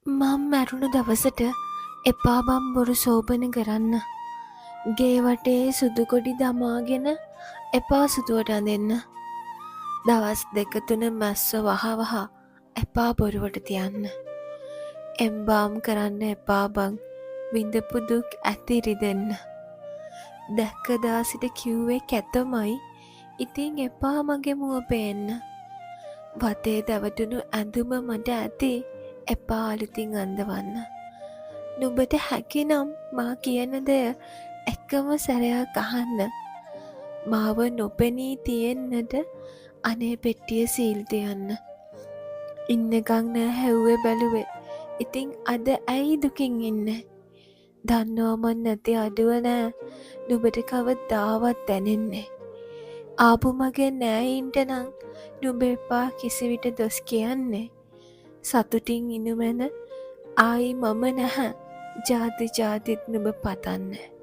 මං මැරුණු දවසට එපා බම් බොරු සෝබන කරන්න. ගේ වටේ සුදු කොඩි දමාගෙන එපා සුදුවට අඳෙන්න. දවස් දෙක තුන මැස්සො වහවහ එපා බොරුවට තියන්න. එම්බාම් කරන්න එපා බං විඳපු දුක් ඇතිරි දෙන්න. දැක්කදා සිට කිව්වේ කැතමයි ඉතින් එපා මගේ මුව පේන්න. වතේ දැවටුණු ඇඳුම මට ඇති එපා අලුතින් අඳවන්න. නුඹට හැකිනම් මා කියන දෙය එකම සැරයක් අහන්න. මාව නොපෙනී තියෙන්නට අනේ පෙට්ටිය සීල් තියන්න. ඉන්නකං නෑ හැව්වේ බැලුවේ ඉතින් අද ඇයි දුකින් ඉන්නේ. දන්නවමන් නැති අඩුව නෑ නුඹට කවදාවත් දැනෙන්නේ. ආපු මගේ නෑයින්ට නං නුඹ එපා කිසිවිට දොස් කියන්නේ. සතුටින් ඉනුමැන ආයි මම නැහැ ජාති ජාතිත් නුඹ පතන්නේ.